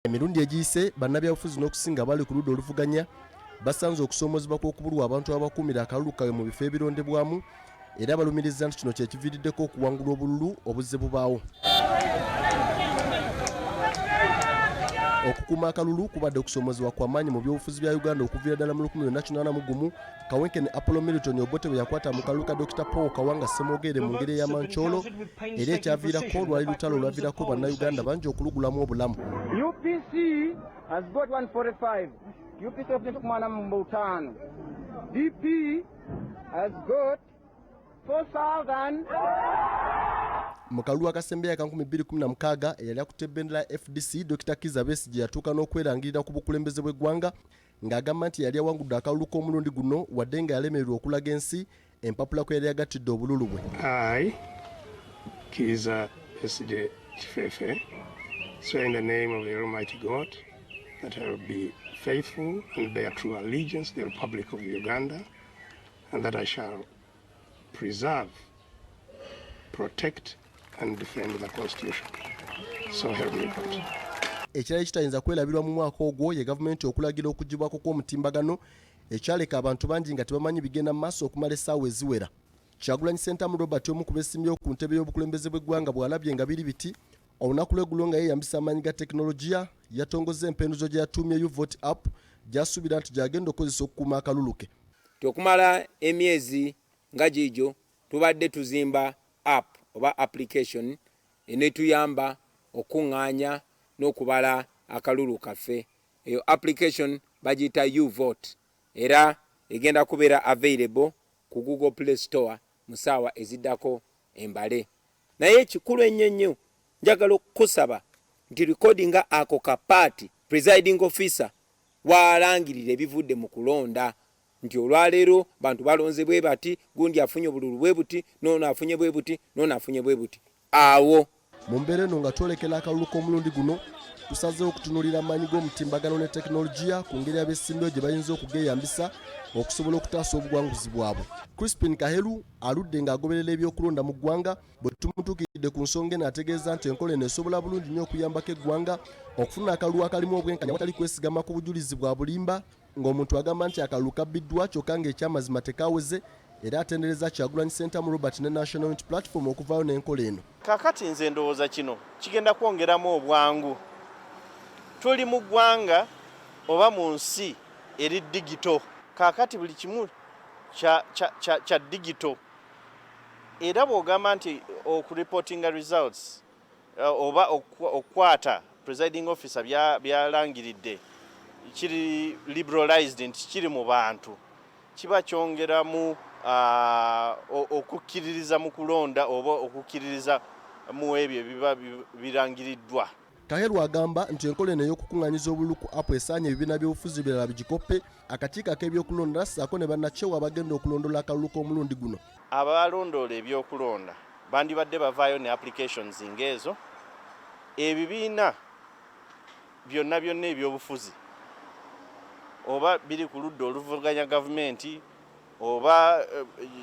Emirundi egiyise bannabyabufuzi n'okusinga bali ku ludda oluvuganya basanze okusoomozebwa kw'okubulwa abantu abakuumira akalulu kaabwe mu bifo ebirondebwamu era balumiriza nti kino kyekiviiriddeko okuwangula obululu obuzze bubaawo. Okukuuma akalulu kubadde okusoomozebwa kw'amaanyi mu byobufuzi bya Uganda okuviira ddala mu 1981 Kawenke ne Apollo Milton Obote bwe yakwata mu kalulu ka Dr. Paul Kawanga Ssemwogerere mu ngeri ey'amancoolo era ekyaviirako lwali lutalo olwaviirako bannayuganda bangi okulugulamu obulamu. UPC has got 145. UPC of Kumana Mbutano. DP has got 4,000. Mu kalulu akasembeya ka 2016 eyali akutte bendera FDC Dr. Kizza Besigye yatuuka n'okwerangirira ku bukulembeze bw'eggwanga ng'agamba nti yali awangudde akalulu k'omulundi guno wadde nga yalemererwa okulaga ensi empapula kwe yali agatidde obululu bwe. I, Kizza Besigye Kifefe, swear in the name of the Almighty God that I will be faithful and bear true allegiance to the Republic of Uganda, and that I shall preserve, protect, and defend the Constitution. So help me God. Ekirala ekitayinza kwerabirwa mu mwaka ogwo ye gavumenti okulagira okugibwako kw'omutimbagano ekyaleka abantu bangi nga tebamanyi bigenda mu maaso okumala essaawa eziwera. Kyagulanyi Ssentamu Robert omu ku beesimbyewo ku ntebe y'obukulembeze bw'eggwanga bw'alabye nga biri biti olunaku lw'eggulo nga yeeyambisa amaanyi ga tekinologiya yatongoza empenduzo gye yatuumye YouVote app gy'asuubira nti gy'agenda okukozesa okukuuma akalulu ke. Okumala emyezi nga giigyo tubadde tuzimba app oba application enetuyamba okunganya n'okubala akalulu kaffe. Eyo application bagiyita YouVote era egenda kubeera available ku Google Play Store mu ssaawa eziddako embale. Naye ekikulu ennyo njagala okukusaba nti recordinga ako kapaati presiding officer waalangirira ebivudde mu kulonda nti olwaleero bantu balonze bwe bati gundi afunye obululu bwe buti n'ono afunye bwe buti n'ono afunye bwe buti. Awo mu mbeera eno nga twolekera akalulu k'omulundi guno tusazeewo okutunuulira amaanyi g'omutimbagano ne tekinologiya ku ngeri abeesimbyewo gye bayinza okugeeyambisa okusobola okutaasa obuwanguzi bwabwe. Crispin Kaheru aludde ng'agoberera eby'okulonda mu ggwanga bwe tumutuukiridde ku nsonga eno ategeeza nti enkola eno esobola bulungi nnyo okuyambako eggwanga okufuna akalulu akalimu obwenkanya awatali kwesigama ku bujulizi bwa bulimba ng'omuntu agamba nti akalulu kabbiddwa kyokka ng'ekyamazima tekaaweze era atendereza Kyagulanyi Ssentamu Robert ne National Unity Platform okuvaayo n'enkola eno. Kaakati nze ndowooza kino kigenda kwongeramu obwangu. Tuli mu ggwanga oba mu nsi eri digito. Kaakati buli kimu kya digito. Era bw'ogamba nti okureportinga results oba okukwata presiding officer byalangiridde kiri liberalized nti kiri mu bantu kiba kyongeramu okukkiririza mu kulonda oba okukkiririza mu ebyo ebiba birangiriddwa. Kaheru agamba nti enkola eno ey'okukunganyiza obululu ku app esaanye ebibiina by'obufuzi birala bigikoppe akakiiko ak'ebyokulonda ssaako ne bannakyewa abagenda okulondola akalulu k'omulundi guno. Abalondoola ebyokulonda bandibadde bavaayo ne applications ng'ezo. Ebibiina byonna eby'obufuzi oba biri ku ludda oluvuganya gavumenti oba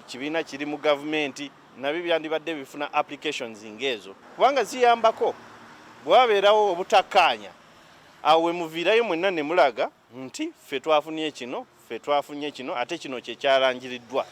kibiina kiri mu gavumenti nabyo byandibadde bifuna applications ng'ezo kubanga ziyambako bwabeerawo obutakkaanya awo we muviirayo mwenna ne mulaga nti ffe twafunye kino ate kino kye kyalangiriddwa.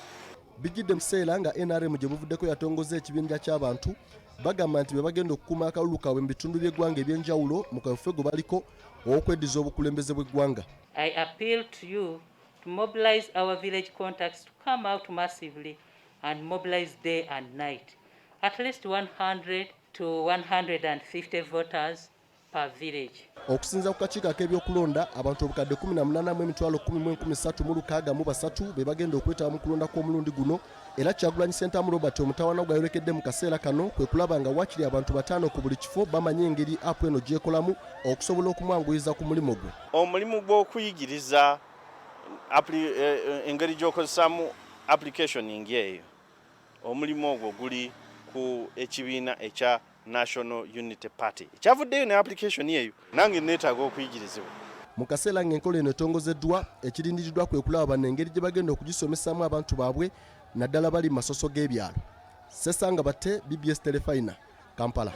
Bijjidde mu kiseera nga NRM gye buvuddeko yatongoza ekibinja ky'abantu bagamba nti be bagenda okukuuma akalulu kaabwe mu bitundu by'eggwanga eby'enjawulo mu kaweefube gwe baliko ow'okweddiza obukulembeze bw'eggwanga. I appeal to you to mobilize our village contacts to come out massively and mobilize day and night. At least 100 to 150 voters per village. Okusinza ku kakiiko ak'ebyokulonda abantu obukadde 18,113,663 be bagenda okwetaba mu kulonda kw'omulundi guno era Kyagulanyi Ssentamu Robert omutawana gwayolekedde mu kaseera kano kwe kulaba nga wakiri abantu 5 ku buli kifo bamanye engeri app eno gyekolamu okusobola okumwanguyiza ku mulimu gwe. Omulimu gw'okuyigiriza engeri gy'okozesaamu application ng'eyo omulimu ogwo guli ku ekibiina ekya National Unity Party. Kyavuddeyo ne application eyo nange neetaaga okuyigirizibwa. Mu kaseera ng'enkola eno etongozeddwa ekirindiriddwa kwe kulaba bano engeri gye bagenda okugisomesaamu abantu baabwe naddala bali mu masoso g'ebyalo. Sesanga Batte, BBS Telefina, Kampala.